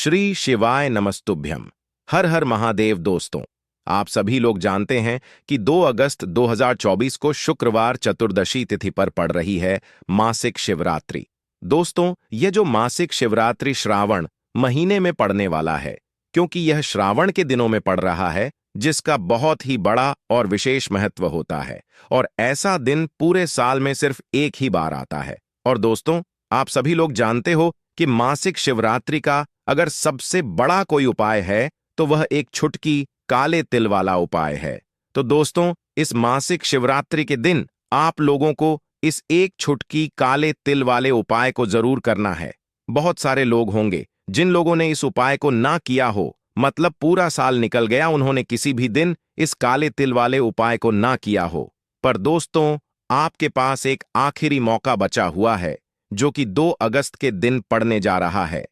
श्री शिवाय नमस्तुभ्यम। हर हर महादेव। दोस्तों, आप सभी लोग जानते हैं कि 2 अगस्त 2024 को शुक्रवार चतुर्दशी तिथि पर पड़ रही है मासिक शिवरात्रि। दोस्तों, यह जो मासिक शिवरात्रि श्रावण महीने में पड़ने वाला है, क्योंकि यह श्रावण के दिनों में पड़ रहा है, जिसका बहुत ही बड़ा और विशेष महत्व होता है। और ऐसा दिन पूरे साल में सिर्फ एक ही बार आता है। और दोस्तों, आप सभी लोग जानते हो कि मासिक शिवरात्रि का अगर सबसे बड़ा कोई उपाय है तो वह एक छुटकी काले तिल वाला उपाय है। तो दोस्तों, इस मासिक शिवरात्रि के दिन आप लोगों को इस एक छुटकी काले तिल वाले उपाय को जरूर करना है। बहुत सारे लोग होंगे जिन लोगों ने इस उपाय को ना किया हो, मतलब पूरा साल निकल गया, उन्होंने किसी भी दिन इस काले तिल वाले उपाय को ना किया हो। पर दोस्तों, आपके पास एक आखिरी मौका बचा हुआ है, जो कि 2 अगस्त के दिन पड़ने जा रहा है।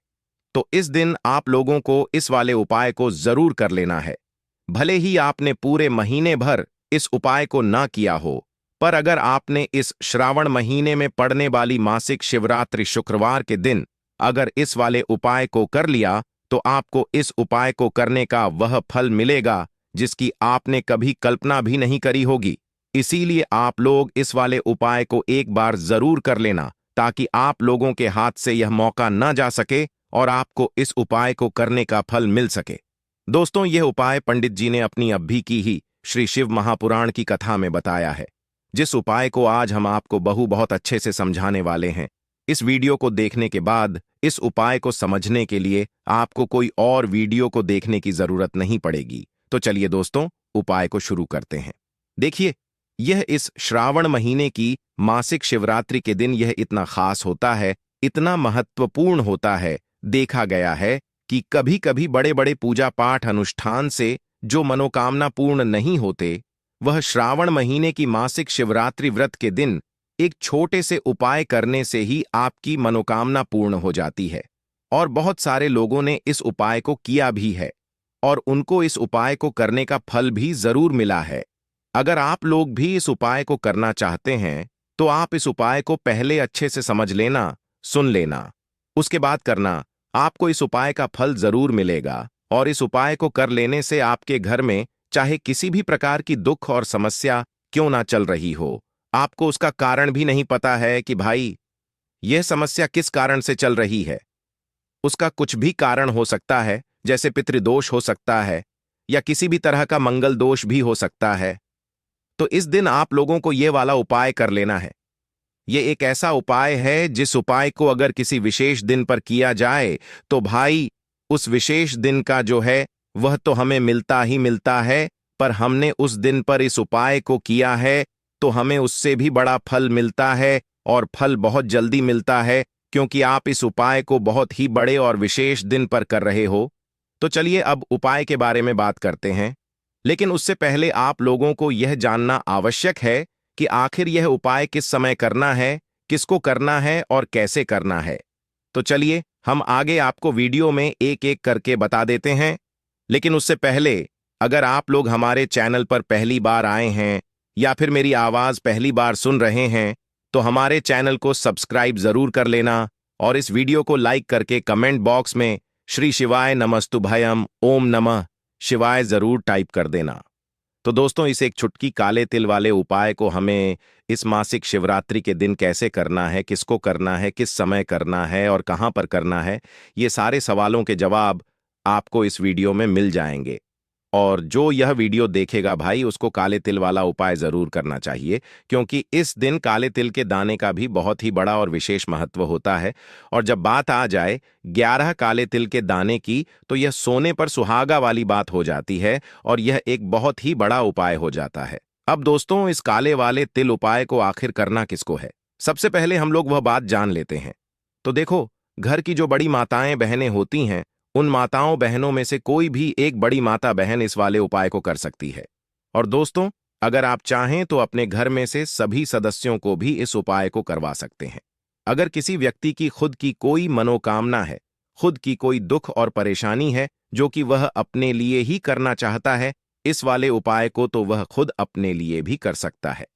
तो इस दिन आप लोगों को इस वाले उपाय को जरूर कर लेना है। भले ही आपने पूरे महीने भर इस उपाय को ना किया हो, पर अगर आपने इस श्रावण महीने में पड़ने वाली मासिक शिवरात्रि शुक्रवार के दिन अगर इस वाले उपाय को कर लिया, तो आपको इस उपाय को करने का वह फल मिलेगा जिसकी आपने कभी कल्पना भी नहीं करी होगी। इसीलिए आप लोग इस वाले उपाय को एक बार जरूर कर लेना, ताकि आप लोगों के हाथ से यह मौका न जा सके और आपको इस उपाय को करने का फल मिल सके। दोस्तों, यह उपाय पंडित जी ने अपनी अभी की ही श्री शिव महापुराण की कथा में बताया है, जिस उपाय को आज हम आपको बहुत अच्छे से समझाने वाले हैं। इस वीडियो को देखने के बाद इस उपाय को समझने के लिए आपको कोई और वीडियो को देखने की जरूरत नहीं पड़ेगी। तो चलिए दोस्तों, उपाय को शुरू करते हैं। देखिए, यह इस श्रावण महीने की मासिक शिवरात्रि के दिन यह इतना खास होता है, इतना महत्वपूर्ण होता है। देखा गया है कि कभी कभी बड़े बड़े पूजा पाठ अनुष्ठान से जो मनोकामना पूर्ण नहीं होते, वह श्रावण महीने की मासिक शिवरात्रि व्रत के दिन एक छोटे से उपाय करने से ही आपकी मनोकामना पूर्ण हो जाती है। और बहुत सारे लोगों ने इस उपाय को किया भी है और उनको इस उपाय को करने का फल भी जरूर मिला है। अगर आप लोग भी इस उपाय को करना चाहते हैं, तो आप इस उपाय को पहले अच्छे से समझ लेना, सुन लेना, उसके बाद करना। आपको इस उपाय का फल जरूर मिलेगा। और इस उपाय को कर लेने से आपके घर में चाहे किसी भी प्रकार की दुख और समस्या क्यों ना चल रही हो, आपको उसका कारण भी नहीं पता है कि भाई यह समस्या किस कारण से चल रही है। उसका कुछ भी कारण हो सकता है, जैसे पितृदोष हो सकता है या किसी भी तरह का मंगल दोष भी हो सकता है। तो इस दिन आप लोगों को यह वाला उपाय कर लेना है। ये एक ऐसा उपाय है जिस उपाय को अगर किसी विशेष दिन पर किया जाए, तो भाई उस विशेष दिन का जो है वह तो हमें मिलता ही मिलता है, पर हमने उस दिन पर इस उपाय को किया है तो हमें उससे भी बड़ा फल मिलता है, और फल बहुत जल्दी मिलता है, क्योंकि आप इस उपाय को बहुत ही बड़े और विशेष दिन पर कर रहे हो। तो चलिए अब उपाय के बारे में बात करते हैं। लेकिन उससे पहले आप लोगों को यह जानना आवश्यक है कि आखिर यह उपाय किस समय करना है, किसको करना है और कैसे करना है। तो चलिए हम आगे आपको वीडियो में एक एक करके बता देते हैं। लेकिन उससे पहले, अगर आप लोग हमारे चैनल पर पहली बार आए हैं या फिर मेरी आवाज पहली बार सुन रहे हैं, तो हमारे चैनल को सब्सक्राइब जरूर कर लेना और इस वीडियो को लाइक करके कमेंट बॉक्स में श्री शिवाय नमस्तुभयम ओम नमः शिवाय जरूर टाइप कर देना। तो दोस्तों, इस एक छुटकी काले तिल वाले उपाय को हमें इस मासिक शिवरात्रि के दिन कैसे करना है, किसको करना है, किस समय करना है और कहां पर करना है, ये सारे सवालों के जवाब आपको इस वीडियो में मिल जाएंगे। और जो यह वीडियो देखेगा भाई, उसको काले तिल वाला उपाय जरूर करना चाहिए, क्योंकि इस दिन काले तिल के दाने का भी बहुत ही बड़ा और विशेष महत्व होता है। और जब बात आ जाए 11 काले तिल के दाने की, तो यह सोने पर सुहागा वाली बात हो जाती है और यह एक बहुत ही बड़ा उपाय हो जाता है। अब दोस्तों, इस काले वाले तिल उपाय को आखिर करना किसको है, सबसे पहले हम लोग वह बात जान लेते हैं। तो देखो, घर की जो बड़ी माताएं बहनें होती हैं, उन माताओं बहनों में से कोई भी एक बड़ी माता बहन इस वाले उपाय को कर सकती है। और दोस्तों, अगर आप चाहें तो अपने घर में से सभी सदस्यों को भी इस उपाय को करवा सकते हैं। अगर किसी व्यक्ति की खुद की कोई मनोकामना है, खुद की कोई दुख और परेशानी है जो कि वह अपने लिए ही करना चाहता है इस वाले उपाय को, तो वह खुद अपने लिए भी कर सकता है।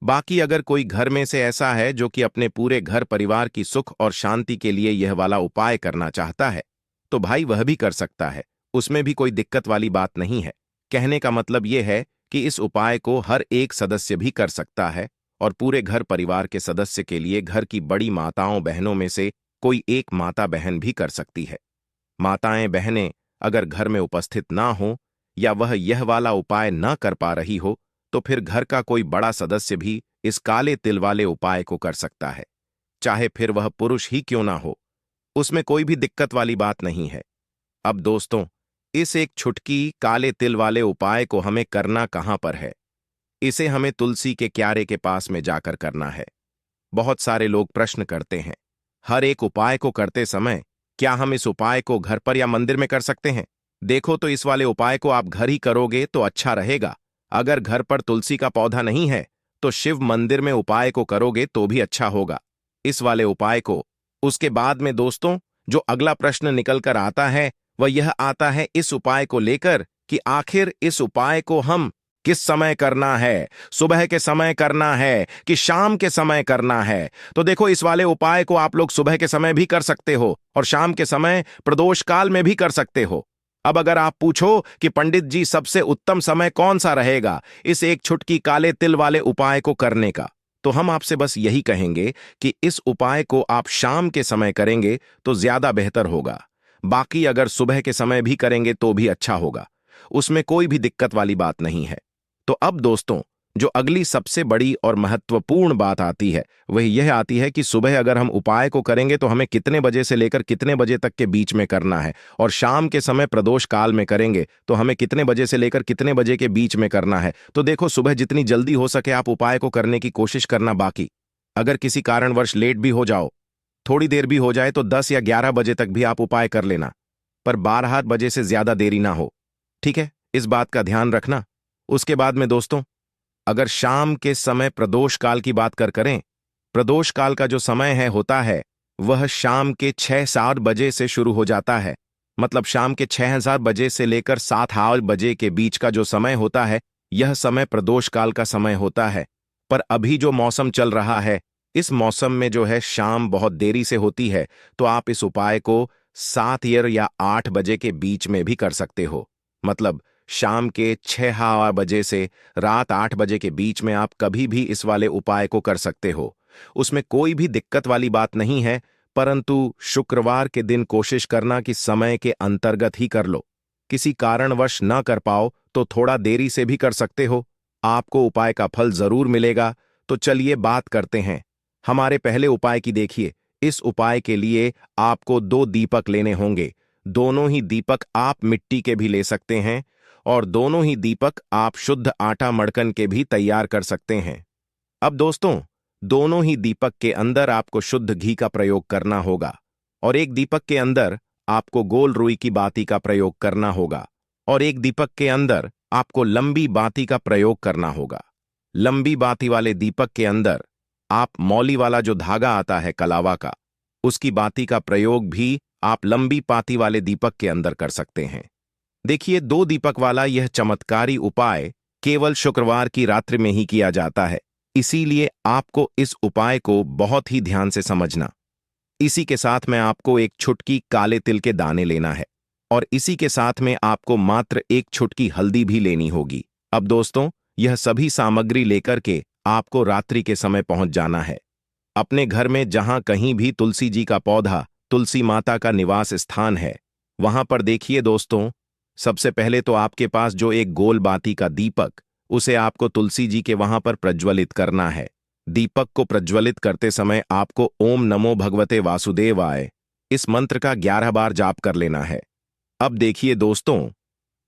बाकी अगर कोई घर में से ऐसा है जो कि अपने पूरे घर परिवार की सुख और शांति के लिए यह वाला उपाय करना चाहता है, तो भाई वह भी कर सकता है, उसमें भी कोई दिक्कत वाली बात नहीं है। कहने का मतलब यह है कि इस उपाय को हर एक सदस्य भी कर सकता है और पूरे घर परिवार के सदस्य के लिए घर की बड़ी माताओं बहनों में से कोई एक माता बहन भी कर सकती है। माताएं बहनें अगर घर में उपस्थित ना हो या वह यह वाला उपाय न कर पा रही हो तो फिर घर का कोई बड़ा सदस्य भी इस काले तिल वाले उपाय को कर सकता है, चाहे फिर वह पुरुष ही क्यों ना हो, उसमें कोई भी दिक्कत वाली बात नहीं है। अब दोस्तों, इस एक छुटकी काले तिल वाले उपाय को हमें करना कहां पर है? इसे हमें तुलसी के क्यारे के पास में जाकर करना है। बहुत सारे लोग प्रश्न करते हैं, हर एक उपाय को करते समय क्या हम इस उपाय को घर पर या मंदिर में कर सकते हैं? देखो, तो इस वाले उपाय को आप घर ही करोगे तो अच्छा रहेगा। अगर घर पर तुलसी का पौधा नहीं है तो शिव मंदिर में उपाय को करोगे तो भी अच्छा होगा, इस वाले उपाय को। उसके बाद में दोस्तों, जो अगला प्रश्न निकल कर आता है वह यह आता है इस उपाय को लेकर कि आखिर इस उपाय को हम किस समय करना है, सुबह के समय करना है कि शाम के समय करना है? तो देखो, इस वाले उपाय को आप लोग सुबह के समय भी कर सकते हो और शाम के समय प्रदोष काल में भी कर सकते हो। अब अगर आप पूछो कि पंडित जी सबसे उत्तम समय कौन सा रहेगा इस एक छुटकी काले तिल वाले उपाय को करने का, तो हम आपसे बस यही कहेंगे कि इस उपाय को आप शाम के समय करेंगे तो ज्यादा बेहतर होगा। बाकी अगर सुबह के समय भी करेंगे तो भी अच्छा होगा, उसमें कोई भी दिक्कत वाली बात नहीं है। तो अब दोस्तों, जो अगली सबसे बड़ी और महत्वपूर्ण बात आती है वह यह आती है कि सुबह अगर हम उपाय को करेंगे तो हमें कितने बजे से लेकर कितने बजे तक के बीच में करना है, और शाम के समय प्रदोष काल में करेंगे तो हमें कितने बजे से लेकर कितने बजे के बीच में करना है। तो देखो, सुबह जितनी जल्दी हो सके आप उपाय को करने की कोशिश करना। बाकी अगर किसी कारणवश लेट भी हो जाओ, थोड़ी देर भी हो जाए, तो 10 या 11 बजे तक भी आप उपाय कर लेना, पर 12 बजे से ज्यादा देरी ना हो, ठीक है? इस बात का ध्यान रखना। उसके बाद में दोस्तों, अगर शाम के समय प्रदोष काल की बात करें, प्रदोष काल का जो समय होता है वह शाम के 6-7 बजे से शुरू हो जाता है। मतलब शाम के 6,000 बजे से लेकर 7,000 बजे के बीच का जो समय होता है यह समय प्रदोष काल का समय होता है। पर अभी जो मौसम चल रहा है, इस मौसम में जो है शाम बहुत देरी से होती है, तो आप इस उपाय को 7 या 8 बजे के बीच में भी कर सकते हो। मतलब शाम के 6 बजे से रात 8 बजे के बीच में आप कभी भी इस वाले उपाय को कर सकते हो, उसमें कोई भी दिक्कत वाली बात नहीं है। परंतु शुक्रवार के दिन कोशिश करना कि समय के अंतर्गत ही कर लो। किसी कारणवश न कर पाओ तो थोड़ा देरी से भी कर सकते हो, आपको उपाय का फल जरूर मिलेगा। तो चलिए बात करते हैं हमारे पहले उपाय की। देखिए, इस उपाय के लिए आपको 2 दीपक लेने होंगे। दोनों ही दीपक आप मिट्टी के भी ले सकते हैं और दोनों ही दीपक आप शुद्ध आटा मड़कन के भी तैयार कर सकते हैं। अब दोस्तों, दोनों ही दीपक के अंदर आपको शुद्ध घी का प्रयोग करना होगा और एक दीपक के अंदर आपको गोल रुई की बाती का प्रयोग करना होगा और एक दीपक के अंदर आपको लंबी बाती का प्रयोग करना होगा। लंबी बाती वाले दीपक के अंदर आप मौली वाला जो धागा आता है कलावा का, उसकी बाती का प्रयोग भी आप लंबी पाती वाले दीपक के अंदर कर सकते हैं। देखिए, 2 दीपक वाला यह चमत्कारी उपाय केवल शुक्रवार की रात्रि में ही किया जाता है, इसीलिए आपको इस उपाय को बहुत ही ध्यान से समझना। इसी के साथ में आपको एक छुटकी काले तिल के दाने लेना है और इसी के साथ में आपको मात्र एक छुटकी हल्दी भी लेनी होगी। अब दोस्तों, यह सभी सामग्री लेकर के आपको रात्रि के समय पहुंच जाना है अपने घर में। जहां कहीं भी तुलसी जी का पौधा, तुलसी माता का निवास स्थान है, वहां पर देखिए दोस्तों, सबसे पहले तो आपके पास जो एक गोल बाती का दीपक, उसे आपको तुलसी जी के वहां पर प्रज्वलित करना है। दीपक को प्रज्वलित करते समय आपको ओम नमो भगवते वासुदेवाय इस मंत्र का 11 बार जाप कर लेना है। अब देखिए दोस्तों,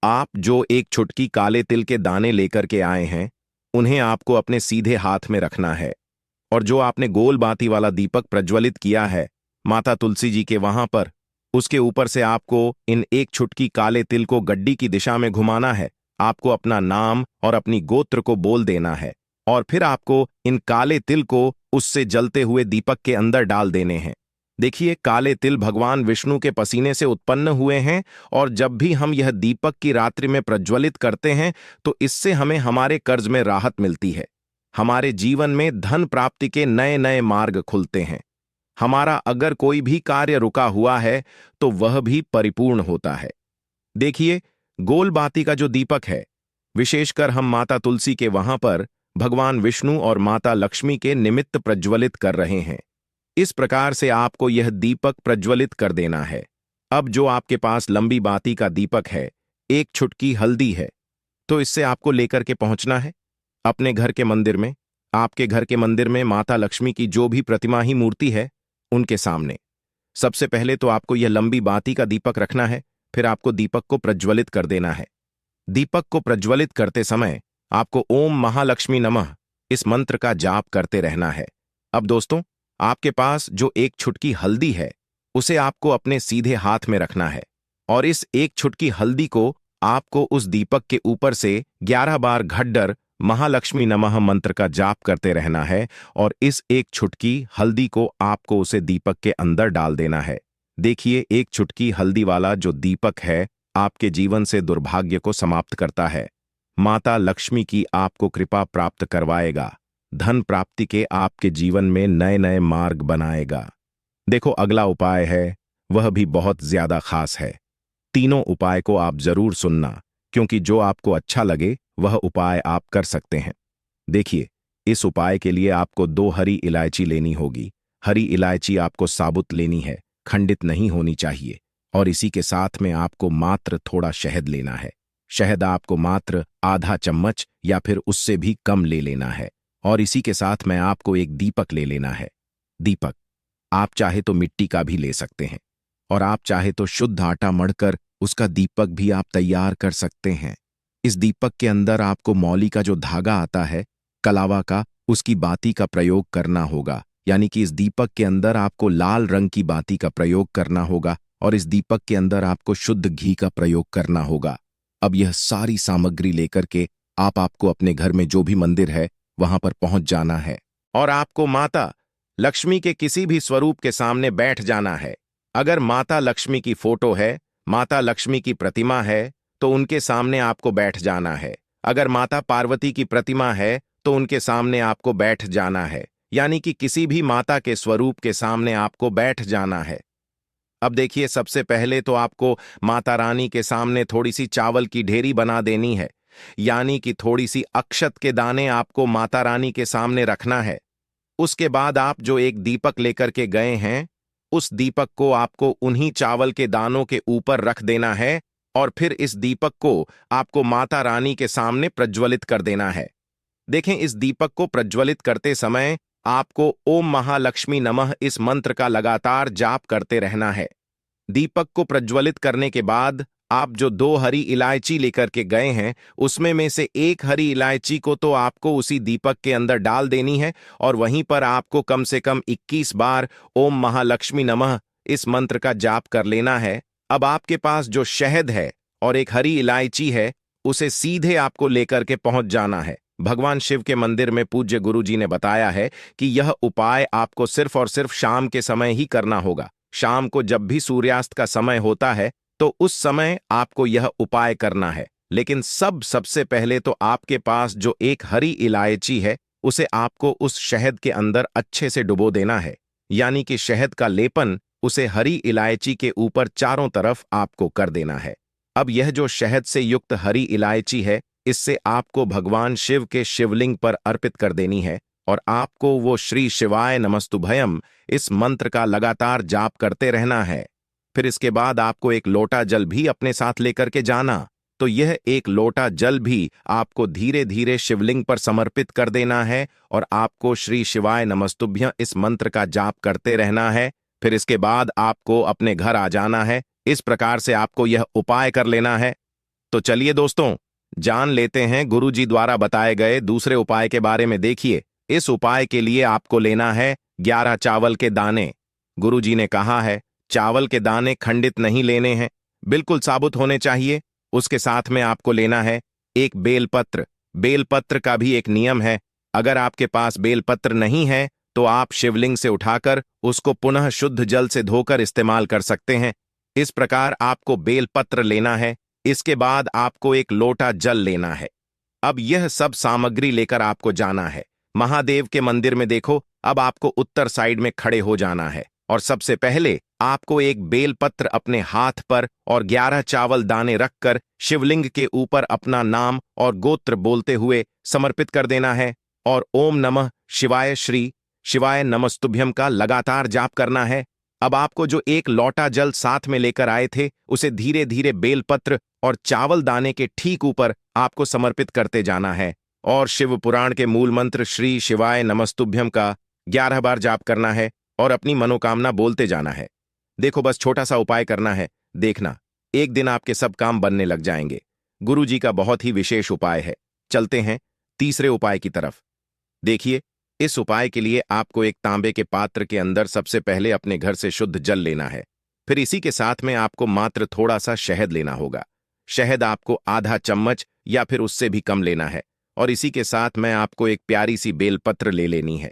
आप जो एक छुटकी काले तिल के दाने लेकर के आए हैं, उन्हें आपको अपने सीधे हाथ में रखना है और जो आपने गोल बाती वाला दीपक प्रज्वलित किया है माता तुलसी जी के वहां पर, उसके ऊपर से आपको इन एक छुटकी काले तिल को गड्डी की दिशा में घुमाना है। आपको अपना नाम और अपनी गोत्र को बोल देना है और फिर आपको इन काले तिल को उससे जलते हुए दीपक के अंदर डाल देने हैं। देखिए, काले तिल भगवान विष्णु के पसीने से उत्पन्न हुए हैं और जब भी हम यह दीपक की रात्रि में प्रज्वलित करते हैं तो इससे हमें हमारे कर्ज में राहत मिलती है, हमारे जीवन में धन प्राप्ति के नए नए मार्ग खुलते हैं। हमारा अगर कोई भी कार्य रुका हुआ है तो वह भी परिपूर्ण होता है। देखिए, गोल बाती का जो दीपक है, विशेषकर हम माता तुलसी के वहां पर भगवान विष्णु और माता लक्ष्मी के निमित्त प्रज्वलित कर रहे हैं। इस प्रकार से आपको यह दीपक प्रज्वलित कर देना है। अब जो आपके पास लंबी बाती का दीपक है, एक छुटकी हल्दी है, तो इससे आपको लेकर के पहुंचना है अपने घर के मंदिर में। आपके घर के मंदिर में माता लक्ष्मी की जो भी प्रतिमा ही मूर्ति है, उनके सामने सबसे पहले तो आपको यह लंबी बाती का दीपक रखना है। फिर आपको दीपक को प्रज्वलित कर देना है। दीपक को प्रज्वलित करते समय आपको ओम महालक्ष्मी नमः इस मंत्र का जाप करते रहना है। अब दोस्तों, आपके पास जो एक छुटकी हल्दी है, उसे आपको अपने सीधे हाथ में रखना है और इस एक छुटकी हल्दी को आपको उस दीपक के ऊपर से 11 बार घड्डर महालक्ष्मी नमः मंत्र का जाप करते रहना है और इस एक छुटकी हल्दी को आपको उसे दीपक के अंदर डाल देना है। देखिए, एक छुटकी हल्दी वाला जो दीपक है आपके जीवन से दुर्भाग्य को समाप्त करता है। माता लक्ष्मी की आपको कृपा प्राप्त करवाएगा। धन प्राप्ति के आपके जीवन में नए नए मार्ग बनाएगा। देखो, अगला उपाय है, वह भी बहुत ज्यादा खास है। तीनों उपाय को आप जरूर सुनना, क्योंकि जो आपको अच्छा लगे वह उपाय आप कर सकते हैं। देखिए, इस उपाय के लिए आपको 2 हरी इलायची लेनी होगी। हरी इलायची आपको साबुत लेनी है, खंडित नहीं होनी चाहिए। और इसी के साथ में आपको मात्र थोड़ा शहद लेना है। शहद आपको मात्र आधा चम्मच या फिर उससे भी कम ले लेना है। और इसी के साथ में आपको एक दीपक ले लेना है। दीपक आप चाहे तो मिट्टी का भी ले सकते हैं और आप चाहे तो शुद्ध आटा मढ़कर उसका दीपक भी आप तैयार कर सकते हैं। इस दीपक के अंदर आपको मौली का जो धागा आता है, कलावा का, उसकी बाती का प्रयोग करना होगा। यानी कि इस दीपक के अंदर आपको लाल रंग की बाती का प्रयोग करना होगा और इस दीपक के अंदर आपको शुद्ध घी का प्रयोग करना होगा। अब यह सारी सामग्री लेकर के आपको अपने घर में जो भी मंदिर है वहां पर पहुंच जाना है और आपको माता लक्ष्मी के किसी भी स्वरूप के सामने बैठ जाना है। अगर माता लक्ष्मी की फोटो है, माता लक्ष्मी की प्रतिमा है, तो उनके सामने आपको बैठ जाना है। अगर माता पार्वती की प्रतिमा है तो उनके सामने आपको बैठ जाना है। यानी कि किसी भी माता के स्वरूप के सामने आपको बैठ जाना है। अब देखिए, सबसे पहले तो आपको माता रानी के सामने थोड़ी सी चावल की ढेरी बना देनी है। यानी कि थोड़ी सी अक्षत के दाने आपको माता रानी के सामने रखना है। उसके बाद आप जो एक दीपक लेकर के गए हैं, उस दीपक को आपको उन्हीं चावल के दानों के ऊपर रख देना है और फिर इस दीपक को आपको माता रानी के सामने प्रज्वलित कर देना है। देखें, इस दीपक को प्रज्वलित करते समय आपको ओम महालक्ष्मी नमः इस मंत्र का लगातार जाप करते रहना है। दीपक को प्रज्वलित करने के बाद आप जो 2 हरी इलायची लेकर के गए हैं, उसमें में से एक हरी इलायची को तो आपको उसी दीपक के अंदर डाल देनी है और वहीं पर आपको कम से कम 21 बार ओम महालक्ष्मी नमः इस मंत्र का जाप कर लेना है। अब आपके पास जो शहद है और एक हरी इलायची है, उसे सीधे आपको लेकर के पहुंच जाना है। भगवान शिव के मंदिर में पूज्य गुरु जी ने बताया है कि यह उपाय आपको सिर्फ और सिर्फ शाम के समय ही करना होगा। शाम को जब भी सूर्यास्त का समय होता है तो उस समय आपको यह उपाय करना है। लेकिन सबसे पहले तो आपके पास जो एक हरी इलायची है, उसे आपको उस शहद के अंदर अच्छे से डुबो देना है। यानी कि शहद का लेपन उसे हरी इलायची के ऊपर चारों तरफ आपको कर देना है। अब यह जो शहद से युक्त हरी इलायची है, इससे आपको भगवान शिव के शिवलिंग पर अर्पित कर देनी है और आपको वो श्री शिवाय नमस्तुभयम इस मंत्र का लगातार जाप करते रहना है। फिर इसके बाद आपको एक लोटा जल भी अपने साथ लेकर के जाना। तो यह एक लोटा जल भी आपको धीरे धीरे शिवलिंग पर समर्पित कर देना है और आपको श्री शिवाय नमस्तुभ्यं इस मंत्र का जाप करते रहना है। फिर इसके बाद आपको अपने घर आ जाना है। इस प्रकार से आपको यह उपाय कर लेना है। तो चलिए दोस्तों, जान लेते हैं गुरु जी द्वारा बताए गए दूसरे उपाय के बारे में। देखिए, इस उपाय के लिए आपको लेना है 11 चावल के दाने। गुरु जी ने कहा है, चावल के दाने खंडित नहीं लेने हैं, बिल्कुल साबुत होने चाहिए। उसके साथ में आपको लेना है एक बेलपत्र। बेलपत्र का भी एक नियम है, अगर आपके पास बेलपत्र नहीं है तो आप शिवलिंग से उठाकर उसको पुनः शुद्ध जल से धोकर इस्तेमाल कर सकते हैं। इस प्रकार आपको बेलपत्र लेना है। इसके बाद आपको एक लोटा जल लेना है। अब यह सब सामग्री लेकर आपको जाना है। महादेव के मंदिर में देखो, अब आपको उत्तर साइड में खड़े हो जाना है और सबसे पहले आपको एक बेलपत्र अपने हाथ पर और 11 चावल दाने रखकर शिवलिंग के ऊपर अपना नाम और गोत्र बोलते हुए समर्पित कर देना है और ओम नमः शिवाय श्री शिवाय नमस्तुभ्यम का लगातार जाप करना है। अब आपको जो एक लोटा जल साथ में लेकर आए थे उसे धीरे धीरे बेलपत्र और चावल दाने के ठीक ऊपर आपको समर्पित करते जाना है और शिव पुराण के मूल मंत्र श्री शिवाय नमस्तुभ्यम का 11 बार जाप करना है और अपनी मनोकामना बोलते जाना है। देखो, बस छोटा सा उपाय करना है, देखना एक दिन आपके सब काम बनने लग जाएंगे। गुरु जी का बहुत ही विशेष उपाय है। चलते हैं तीसरे उपाय की तरफ। देखिए, इस उपाय के लिए आपको एक तांबे के पात्र के अंदर सबसे पहले अपने घर से शुद्ध जल लेना है। फिर इसी के साथ में आपको मात्र थोड़ा सा शहद लेना होगा। शहद आपको आधा चम्मच या फिर उससे भी कम लेना है और इसी के साथ में आपको एक प्यारी सी बेलपत्र ले लेनी है।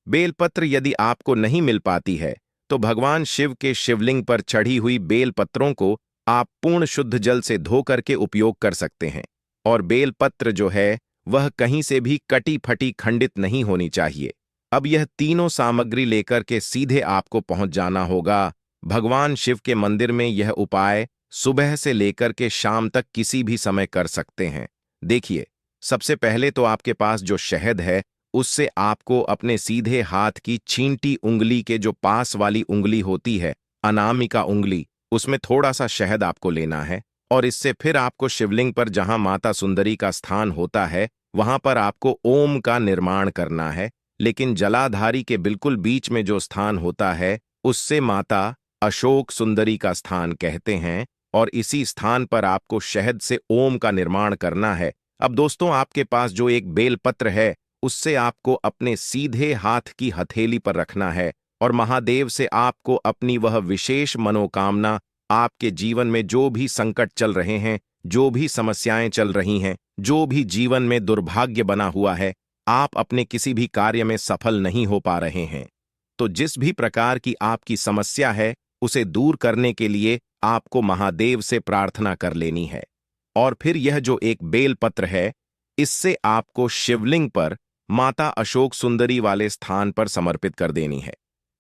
बेलपत्र यदि आपको नहीं मिल पाती है तो भगवान शिव के शिवलिंग पर चढ़ी हुई बेलपत्रों को आप पूर्ण शुद्ध जल से धो करके उपयोग कर सकते हैं। और बेलपत्र जो है वह कहीं से भी कटी फटी खंडित नहीं होनी चाहिए। अब यह तीनों सामग्री लेकर के सीधे आपको पहुंच जाना होगा भगवान शिव के मंदिर में। यह उपाय सुबह से लेकर के शाम तक किसी भी समय कर सकते हैं। देखिए, सबसे पहले तो आपके पास जो शहद है उससे आपको अपने सीधे हाथ की छींटी उंगली के जो पास वाली उंगली होती है, अनामिका उंगली, उसमें थोड़ा सा शहद आपको लेना है और इससे फिर आपको शिवलिंग पर जहां माता सुंदरी का स्थान होता है वहां पर आपको ओम का निर्माण करना है। लेकिन जलाधारी के बिल्कुल बीच में जो स्थान होता है उससे माता अशोक सुंदरी का स्थान कहते हैं और इसी स्थान पर आपको शहद से ओम का निर्माण करना है। अब दोस्तों, आपके पास जो एक बेलपत्र है उससे आपको अपने सीधे हाथ की हथेली पर रखना है और महादेव से आपको अपनी वह विशेष मनोकामना, आपके जीवन में जो भी संकट चल रहे हैं, जो भी समस्याएं चल रही हैं, जो भी जीवन में दुर्भाग्य बना हुआ है, आप अपने किसी भी कार्य में सफल नहीं हो पा रहे हैं, तो जिस भी प्रकार की आपकी समस्या है उसे दूर करने के लिए आपको महादेव से प्रार्थना कर लेनी है। और फिर यह जो एक बेलपत्र है इससे आपको शिवलिंग पर माता अशोक सुंदरी वाले स्थान पर समर्पित कर देनी है।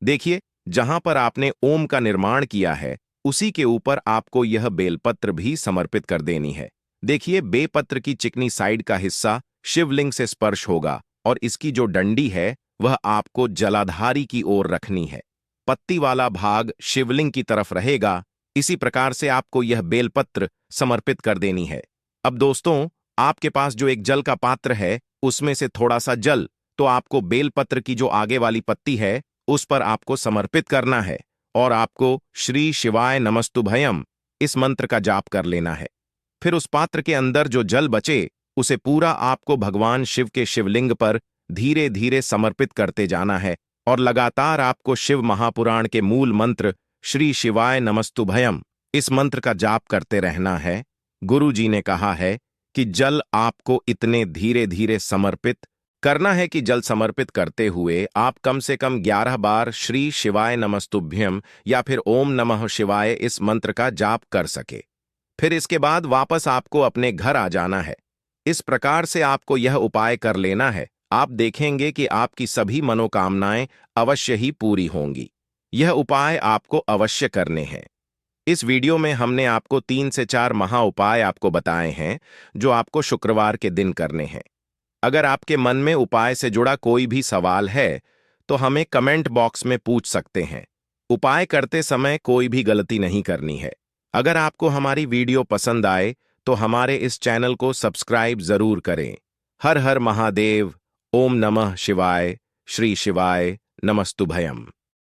देखिए, जहां पर आपने ओम का निर्माण किया है उसी के ऊपर आपको यह बेलपत्र भी समर्पित कर देनी है। देखिए, बेलपत्र की चिकनी साइड का हिस्सा शिवलिंग से स्पर्श होगा और इसकी जो डंडी है वह आपको जलाधारी की ओर रखनी है। पत्ती वाला भाग शिवलिंग की तरफ रहेगा। इसी प्रकार से आपको यह बेलपत्र समर्पित कर देनी है। अब दोस्तों, आपके पास जो एक जल का पात्र है उसमें से थोड़ा सा जल तो आपको बेलपत्र की जो आगे वाली पत्ती है उस पर आपको समर्पित करना है और आपको श्री शिवाय नमस्तुभयम इस मंत्र का जाप कर लेना है। फिर उस पात्र के अंदर जो जल बचे उसे पूरा आपको भगवान शिव के शिवलिंग पर धीरे धीरे समर्पित करते जाना है और लगातार आपको शिव महापुराण के मूल मंत्र श्री शिवाय नमस्तुभयम इस मंत्र का जाप करते रहना है। गुरु जी ने कहा है कि जल आपको इतने धीरे धीरे समर्पित करना है कि जल समर्पित करते हुए आप कम से कम 11 बार श्री शिवाय नमस्तुभ्यम या फिर ओम नमः शिवाय इस मंत्र का जाप कर सके। फिर इसके बाद वापस आपको अपने घर आ जाना है। इस प्रकार से आपको यह उपाय कर लेना है। आप देखेंगे कि आपकी सभी मनोकामनाएं अवश्य ही पूरी होंगी। यह उपाय आपको अवश्य करने हैं। इस वीडियो में हमने आपको 3 से 4 महा उपाय आपको बताए हैं जो आपको शुक्रवार के दिन करने हैं। अगर आपके मन में उपाय से जुड़ा कोई भी सवाल है तो हमें कमेंट बॉक्स में पूछ सकते हैं। उपाय करते समय कोई भी गलती नहीं करनी है। अगर आपको हमारी वीडियो पसंद आए तो हमारे इस चैनल को सब्सक्राइब जरूर करें। हर हर महादेव। ओम नमः शिवाय। श्री शिवाय नमस्तुभयम।